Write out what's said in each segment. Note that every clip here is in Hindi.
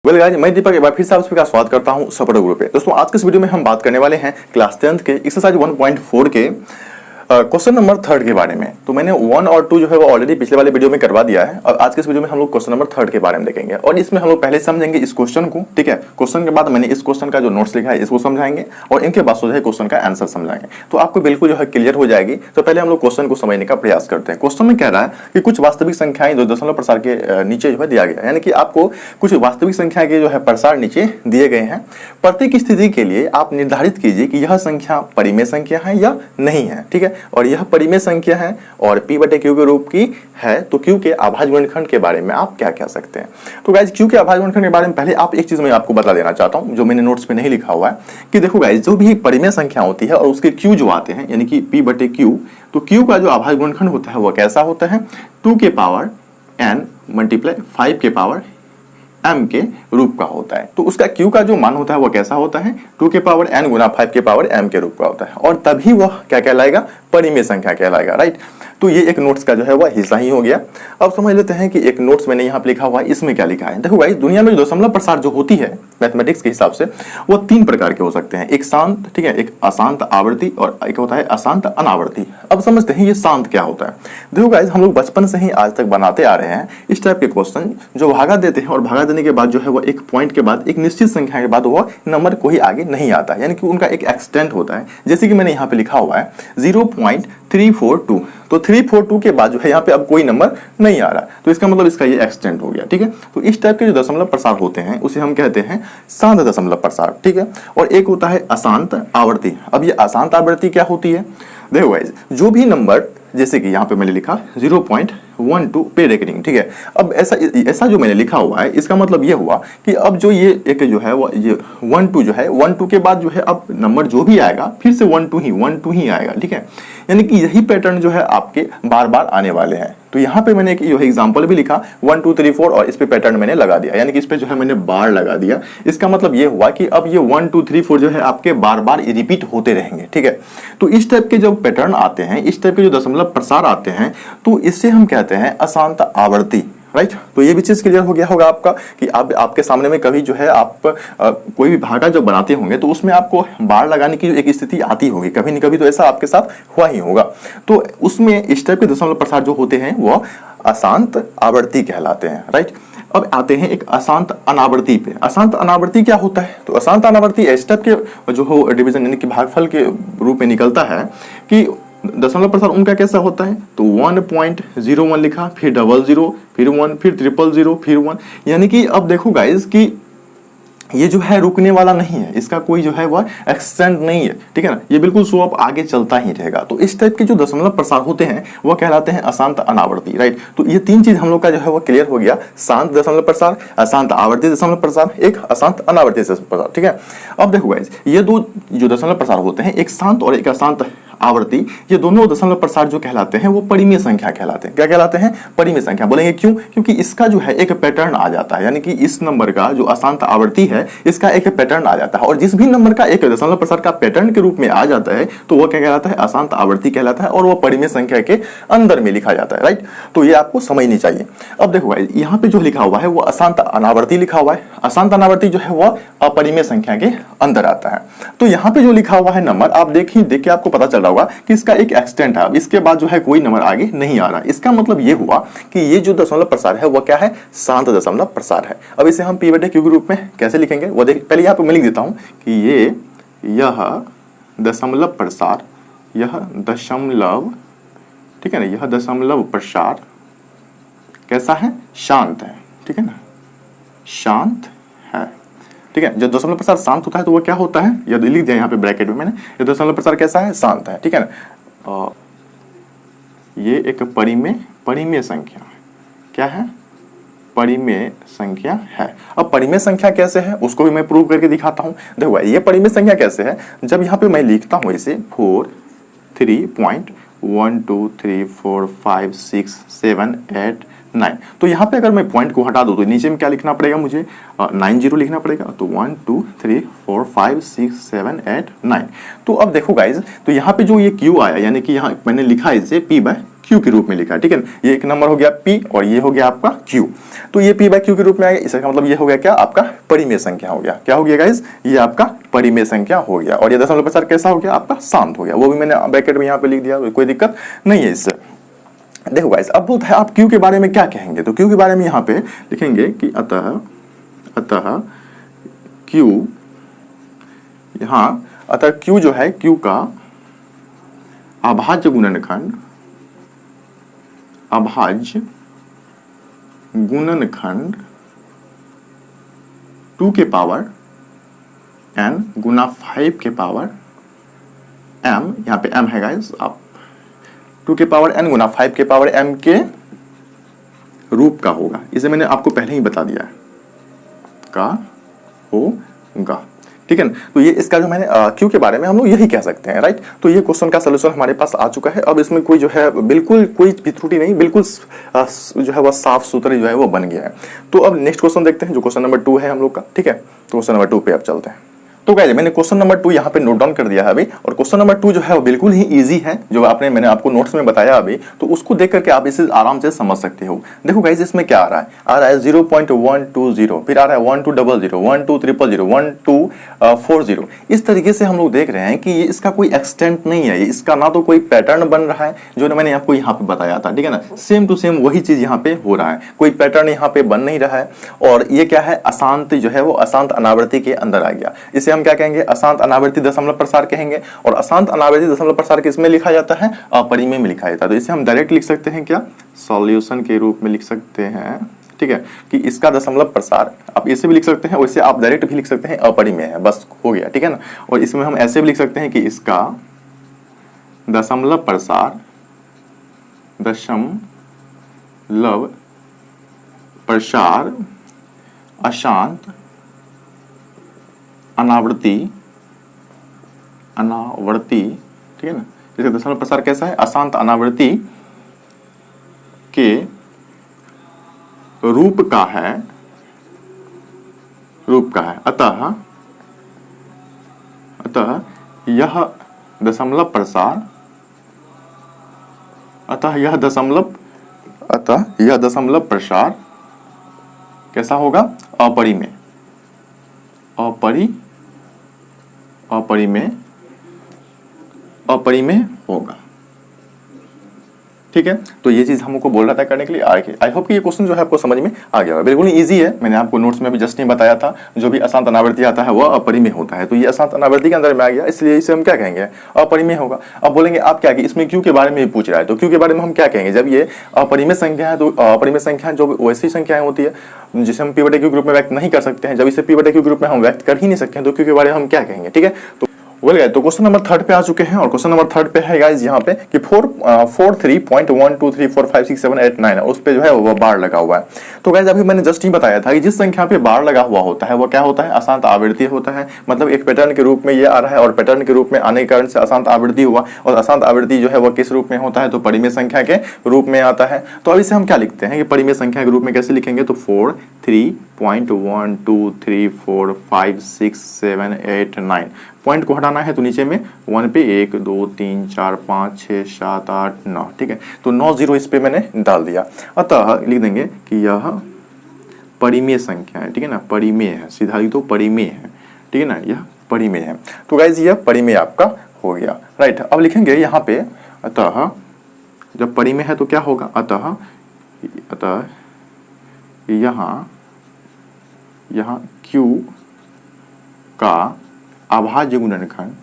गाइस मैं दीपक एक बार फिर से आप सभी का स्वागत करता हूं सपोर्ट ग्रुप पे। दोस्तों आज के इस वीडियो में हम बात करने वाले हैं क्लास 10th के एक्सरसाइज 1.4 के क्वेश्चन नंबर 3 के बारे में। तो मैंने 1 और 2 जो है वो ऑलरेडी पिछले वाले वीडियो में करवा दिया है और आज के इस वीडियो में हम लोग क्वेश्चन नंबर 3 के बारे में देखेंगे और इसमें हम लोग पहले समझेंगे इस क्वेश्चन को, ठीक है। क्वेश्चन के बाद मैंने इस क्वेश्चन का जो नोट्स लिखा है इसको समझाएंगे और इनके बाद जो है क्वेश्चन का आंसर समझाएंगे, तो आपको बिल्कुल जो है क्लियर हो जाएगी। तो पहले हम लोग क्वेश्चन को समझने का प्रयास करते हैं। क्वेश्चन में कह रहा है कि कुछ वास्तविक संख्याएं जो दशमलव प्रसार के नीचे जो है दिया गया है, यानी कि आपको कुछ वास्तविक संख्या के जो है प्रसार नीचे दिए गए हैं। प्रत्येक स्थिति के लिए आप निर्धारित कीजिए कि यह संख्या परिमेय संख्या है या नहीं है, ठीक है। और यह परिमेय संख्या है और p बटे q के रूप की है, तो q के अभाज्य गुणनखंड के बारे में आप क्या कह सकते हैं। तो गाइज q के अभाज्य गुणनखंड के बारे में पहले आप एक चीज मैं आपको बता देना चाहता हूं जो मैंने नोट्स पे नहीं लिखा हुआ है कि देखो गाइज जो भी परिमेय संख्या होती है और उसके q जो आते हैं यानी कि p बटे q, तो q का जो अभाज्य गुणनखंड होता है वो कैसा होता है 2 के पावर n मल्टीप्लाई 5 के पावर m के रूप का होता है। तो उसका q का जो मान होता है वो कैसा होता है 2 के पावर n गुना 5 के पावर m के रूप का होता है और तभी वह क्या कहलाएगा परिमेय संख्या कहलाएगा, राइट। तो ये एक नोट्स का जो है वह हिस्सा ही हो गया। अब समझ लेते हैं कि एक नोट्स मैंने यहाँ पे लिखा हुआ है, इसमें क्या लिखा है। देखो गाइस दुनिया में जो दशमलव प्रसार जो होती है मैथमेटिक्स के हिसाब से वो 3 प्रकार के हो सकते हैं, एक शांत, ठीक है, एक अशांत आवर्ती और एक होता है अशांत अनावर्ती। अब समझते हैं ये शांत क्या होता है। देखो गाइस हम लोग बचपन से ही आज तक बनाते आ रहे हैं इस टाइप के क्वेश्चन जो भागा देते हैं और भागा देने के बाद जो है वो एक पॉइंट के बाद एक निश्चित संख्या के बाद वो नंबर कोई आगे नहीं आता है, यानी कि उनका एक एक्सटेंट होता है। जैसे कि मैंने यहाँ पे लिखा हुआ है 0.342, तो 342 के बाद जो है यहाँ पे अब कोई नंबर नहीं आ रहा, तो इसका मतलब इसका ये एक्सटेंट हो गया, ठीक है। तो इस टाइप के जो दशमलव प्रसार होते हैं उसे हम कहते हैं शांत दशमलव प्रसार, ठीक है। और एक होता है अशांत आवर्ती। अब ये अशांत आवर्ती क्या होती है, देखो गाइस जो भी नंबर जैसे कि यहाँ पे मैंने लिखा 0.12 पे रेकरिंग, ठीक है। अब ऐसा जो मैंने लिखा हुआ है इसका मतलब ये हुआ कि अब जो ये एक जो है वो ये 12 जो है 12 के बाद जो है अब नंबर जो भी आएगा फिर से 12 ही आएगा, ठीक है। यानी कि यही पैटर्न जो है आपके बार बार आने वाले हैं। तो यहाँ पे मैंने एक एग्जाम्पल भी लिखा 1 2 3 4 और इस पे पैटर्न मैंने लगा दिया, यानी कि इस पे जो है मैंने बार लगा दिया। इसका मतलब ये हुआ कि अब ये 1 2 3 4 जो है आपके बार बार रिपीट होते रहेंगे, ठीक है। तो इस टाइप के जब पैटर्न आते हैं, इस टाइप के जो दशमलव प्रसार आते हैं, तो इससे हम कहते हैं अशांत आवर्ती, राइट। तो ये भी चीज क्लियर हो गया होगा आपका कि अब आपके सामने में कभी जो है आप कोई भी भागा जब बनाते होंगे तो उसमें आपको बार लगाने की जो एक स्थिति आती होगी, कभी न कभी तो ऐसा आपके साथ हुआ ही होगा। तो उसमें इस टाइप के दशमलव प्रसार जो होते हैं वो अशांत आवर्ती कहलाते हैं, राइट। अब आते हैं एक अशांत अनावर्ती पे। अशांत अनावर्ती क्या होता है, तो अशांत अनावर्ती इस टाइप के जो हो डिवीजन यानी कि भागफल के रूप में निकलता है कि दशमलव प्रसार उनका कैसा होता है, तो 1.01 लिखा, फिर 00, फिर 1, फिर 000, फिर 1। यानी कि अब देखो गाइस कि ये जो है रुकने वाला नहीं है, इसका कोई जो है वह एक्सटेंड नहीं है, ठीक है ना। ये बिल्कुल स्लो अप आगे चलता ही रहेगा। तो इस टाइप के जो दशमलव प्रसार होते हैं वो कहलाते हैं अशांत अनावर्ती, राइट। तो ये 3 चीज हम लोग का जो है वो क्लियर हो गया, शांत दशमलव प्रसार, अशांत आवर्ती दशमलव प्रसार, एक अशांत अनावर्ती दशमलव प्रसार, ठीक है। अब देखो गाइस ये 2 जो दशमलव प्रसार होते हैं, एक शांत और एक अशांत आवर्ती, ये दोनों दशमलव प्रसार जो कहलाते हैं वो परिमेय संख्या कहलाते हैं। क्या कहलाते हैं, परिमेय संख्या। बोलेंगे क्यों, क्योंकि इसका जो है एक पैटर्न आ जाता है, यानी कि इस नंबर का जो अशांत आवर्ती है इसका एक पैटर्न आ जाता है और जिस भी नंबर का एक दशमलव प्रसार का पैटर्न के रूप में आ जाता है तो वो क्या कहलाता है, अशांत आवर्ती कहलाता है और वो परिमेय संख्या के अंदर में लिखा जाता है, राइट। तो ये आपको समझनी चाहिए। अब देखो भाई यहाँ पे जो लिखा हुआ है वो अशांत अनावर्ती लिखा हुआ है। अशांत अनावर्ती जो है वह अपरिमेय संख्या के अंदर आता है। तो यहाँ पे जो लिखा हुआ है नंबर आप देख के आपको पता चल रहा होगा कि इसका एक एक्सटेंट है, अब इसके बाद जो है कोई नंबर आगे नहीं आ रहा। इसका मतलब ये हुआ कि ये जो दशमलव प्रसार है वो क्या है, शांत दशमलव प्रसार है। अब इसे हम p बटे q के रूप में कैसे लिखेंगे वो देख, पहले यहाँ पे मैं लिख देता हूँ कि यह दशमलव प्रसार, यह दशमलव, ठीक है ना, यह दशमलव प्रसार कैसा है, शांत है, ठीक है ना, शांत है, ठीक है। जब दशमलव प्रसार शांत होता है तो वो क्या होता है, यदि लिख दिया यहाँ पे ब्रैकेट में मैंने, ये दशमलव प्रसार कैसा है, शांत है, ठीक है ना। ये एक परिमेय संख्या है, क्या है, परिमेय संख्या है। अब परिमेय संख्या कैसे है उसको भी मैं प्रूव करके दिखाता हूँ। देखो ये परिमेय संख्या कैसे है, जब यहाँ पे मैं लिखता हूँ इसे 4 3.1 2 3 4 5 6 7 8 9, तो यहाँ पे अगर मैं पॉइंट को हटा दूँ तो नीचे में क्या लिखना पड़ेगा मुझे, 90 लिखना पड़ेगा। तो 1 2 3 4 5 6 7 8 9। तो अब देखो गाइज, तो यहाँ पे जो ये क्यू आया यानी कि यहाँ मैंने लिखा इसे p क्यू के रूप में लिखा है, ठीक है। ये एक नंबर हो गया पी और ये हो गया आपका क्यू। तो ये पी बाय क्यू के रूप में आएगा, इसका मतलब ये हो गया क्या, आपका परिमेय संख्या हो गया। क्या हो गया गाइस, ये आपका परिमेय संख्या हो गया। और ये दशमलव प्रसार कैसा हो गया, आपका शांत हो गया। वो भी मैंने ब्रैकेट में यहाँ पे लिख दिया, कोई दिक्कत नहीं है इससे। देखो गाइस, अब बोलता है आप क्यू के बारे में क्या कहेंगे। तो क्यू के बारे में यहाँ पे लिखेंगे कि अतः क्यू, यहाँ अतः क्यू जो है, क्यू का अभाज्य गुणनखंड, अभाज्य गुणनखंड 2 के पावर n गुना 5 के पावर m, यहाँ पे m है गाइस, आप 2 के पावर n गुना 5 के पावर m के रूप का होगा। इसे मैंने आपको पहले ही बता दिया है, का होगा, ठीक है ना। तो ये इसका जो मैंने क्यू के बारे में हम लोग यही कह सकते हैं, राइट। तो ये क्वेश्चन का सलूशन हमारे पास आ चुका है। अब इसमें कोई जो है बिल्कुल कोई भी त्रुटि नहीं, बिल्कुल जो है वह साफ सुथरे जो है वो बन गया है। तो अब नेक्स्ट क्वेश्चन देखते हैं, जो क्वेश्चन नंबर 2 है हम लोग का, ठीक है। तो क्वेश्चन नंबर 2 पे अब चलते हैं। तो गाइस, मैंने क्वेश्चन नंबर 2 यहाँ पे नोट डाउन कर दिया है अभी। और क्वेश्चन नंबर 2 जो है वो बिल्कुल ही इजी है, जो मैंने आपको नोट्स में बताया अभी। तो उसको देख करके आप इसे आराम से समझ सकते हो। देखो गाइस, इसमें क्या आ रहा है 0.120, फिर आ रहा है 1200, 12300, 1240। इस तरीके से हम लोग देख रहे हैं कि ये इसका कोई एक्सटेंट नहीं है, इसका ना तो कोई पैटर्न बन रहा है, जो मैंने आपको यहाँ पे बताया था, ठीक है ना। सेम टू सेम वही चीज यहाँ पे हो रहा है, कोई पैटर्न यहाँ पे बन नहीं रहा है। और ये क्या है, अशांत जो है वो अशांत अनावृत्ति के अंदर आ गया। इसे हम क्या कहेंगे, अशांत अनावृत्ति दशमलव प्रसार कहेंगे। और अशांत अनावृत्ति दशमलव प्रसार किसमें लिखा जाता है, अपरिमेय में लिखा जाता है। तो इसे हम डायरेक्ट लिख सकते हैं, क्या सॉल्यूशन के रूप में लिख सकते हैं, ठीक है, कि इसका दशमलव प्रसार, आप इसे भी लिख सकते हैं, वैसे आप डायरेक्ट भी लिख सकते हैं अपरिमेय है, बस हो गया, ठीक है ना। और इसमें हम ऐसे भी लिख सकते हैं कि इसका दशमलव प्रसार अशांत अनावृत्ति, ठीक है ना। इसका दशमलव प्रसार कैसा है, अशांत अनावृत्ति के रूप का है, अतः यह दशमलव प्रसार, अतः यह दशमलव प्रसार कैसा होगा, अपरिमेय होगा, ठीक है। तो ये चीज हमको बोल रहा था करने के लिए। आई होप कि ये क्वेश्चन जो है आपको समझ में आ गया होगा। बिल्कुल इजी है, मैंने आपको नोट्स में भी जस्ट नहीं बताया था। जो भी अशांत अनावृत्ति आता है वह अपरिमेय होता है। तो ये अशांत अनावृत्ति के अंदर में आ गया, इसलिए इसे हम क्या कहेंगे, अपरिमेय होगा। अब बोलेंगे आप क्या कि इसमें क्यू के बारे में पूछ रहा है, तो क्यू के बारे में हम क्या कहेंगे, जब ये अपरिमेय संख्या है। तो अपरिमेय संख्या जो वैसी संख्याएं होती है जिसे हम p/q ग्रुप में व्यक्त नहीं कर सकते हैं, जब इसे p/q ग्रुप में हम व्यक्त कर ही नहीं सकते हैं, तो क्यू के बारे में हम क्या कहेंगे, ठीक है। तो वेल गाइस, तो क्वेश्चन नंबर 3 पे आ चुके हैं। और क्वेश्चन नंबर 3 पे है गाइस यहाँ पे कि 443.123456789 उस पे जो है वो बार लगा हुआ है। तो गाइस अभी मैंने जस्ट ही बताया था कि जिस संख्या पे बार लगा हुआ होता है वो क्या होता है, अशांत आवृत्ति होता है। मतलब एक पैटर्न के रूप में ये आ रहा है और पैटर्न के रूप में आने के कारण से अशांत आवृत्ति हुआ। और अशांत आवृत्ति जो है वो किस रूप में होता है, तो परिमेय संख्या के रूप में आता है। तो अब इसे हम क्या लिखते हैं कि परिमेय संख्या के रूप में कैसे लिखेंगे, तो 43.123456789 पॉइंट को हटाना है, तो नीचे में 1 पे 1 2 3 4 5 6 7 8 9, ठीक है। तो 9 0 इस पे मैंने डाल दिया। अतः लिख देंगे कि यह परिमेय संख्या है, ठीक है ना, परिमेय है, सीधा लिख दो परिमेय है, ठीक है ना, यह परिमेय है। तो गाइज यह परिमेय आपका हो गया, राइट। अब लिखेंगे यहाँ पे, अतः जब परिमेय है तो क्या होगा, अतः यहाँ Q का अभाज्य गुणनखंड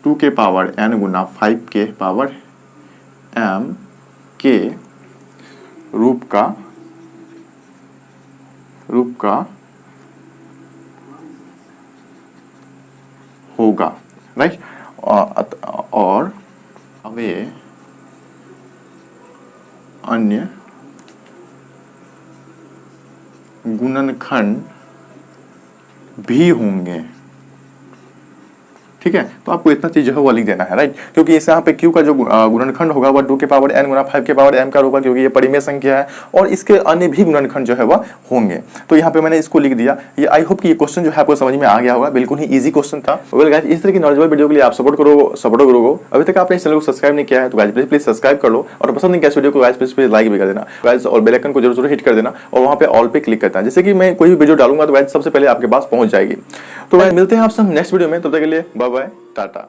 2 के पावर n गुना 5 के पावर m के रूप का होगा, राइट। और वे अन्य गुणनखंड भी होंगे, ठीक है, तो आपको इतना चीज जो है वो लिख देना है, राइट। क्योंकि इस यहाँ पे q का जो गुणनखंड होगा वह 2 के पावर n गुना 5 के पावर m का होगा, क्योंकि ये परिमेय संख्या है और इसके अन्य भी गुणनखंड जो है वह होंगे। तो यहाँ पे मैंने इसको लिख दिया। ये आई होप कि ये क्वेश्चन जो है आपको समझ में आ गया होगा, बिल्कुल ही ईजी क्वेश्चन था। वेल गाइस, इस तरह की नॉलेजेबल वीडियो के लिए आप सपोर्ट करो। अभी तक आपने इस चैनल को सब्सक्राइब नहीं किया है तो गाइस प्लीज सब्सक्राइब कर लो, और पसंद नहीं किया इस वीडियो को गाइस प्लीज लाइक भी कर देना गाइस, और बेल आइकन को जरूर हिट कर देना और वहां पे ऑल पे क्लिक करना, जैसे कि मैं कोई भी वीडियो डालूंगा तो गाइस सबसे पहले आपके पास पहुंच जाएगी। तो गाइस मिलते हैं आपसे नेक्स्ट वीडियो में, तब तक के लिए बाय बाय, टाटा।